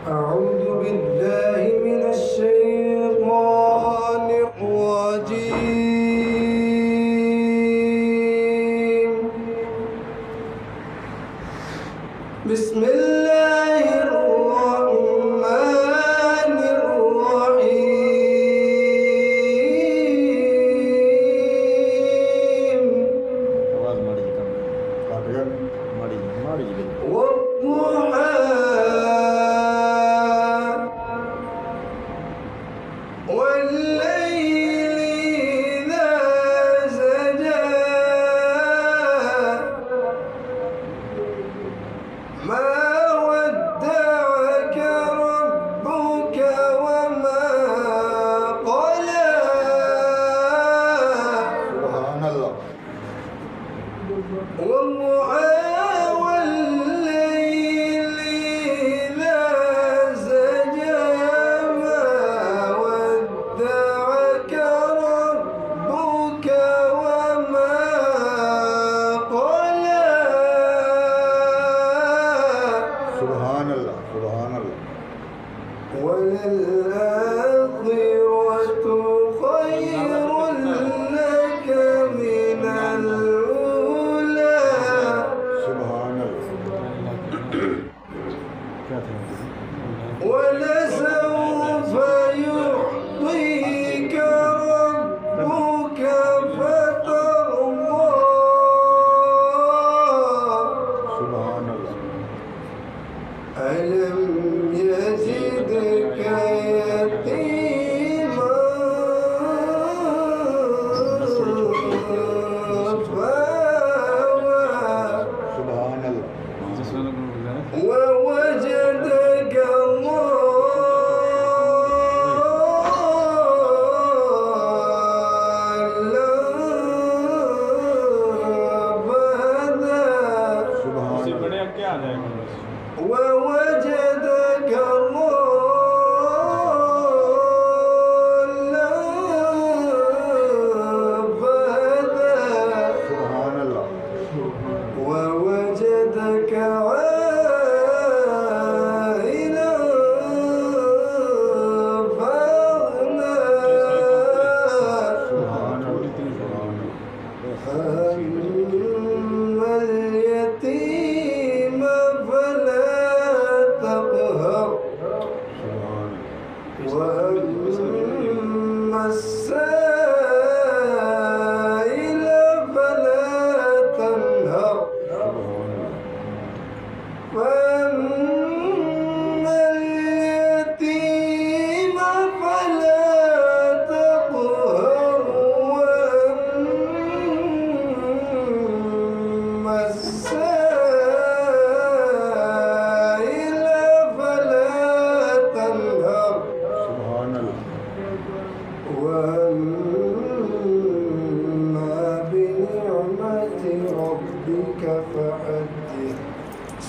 أعوذ بالله من الشيطان الرجيم. بسم الله الرحمن الرحيم. والضحى والليل إذا سجى ما ودعك ربك وما قلى. سبحان الله. والضحى والليل إذا سجى ما ودعك ربك وما قلى. سبحان الله. سبحان الله. وللآخرة خير لك من الأولى. سبحان الله. ولسوف يعطيك ربك فترضى. سبحان الله. ألم يجدك يتيما فآوى سبحان الله. ووجدك ضالا فهدى. سبحان الله. ووجدك ضالا فهدى. سبحان الله. ووجدك عائلا فأغنى. سبحان الله. فأما اليتيم فلا تقهر. سبحان وأما السائل فلا تنهر. فأما اليتيم فلا تقهر. وأما السائل فلا تنهر. سبحان الله. وأما بنعمة ربك فحدث.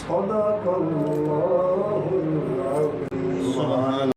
صدق الله العظيم. سبحان الله.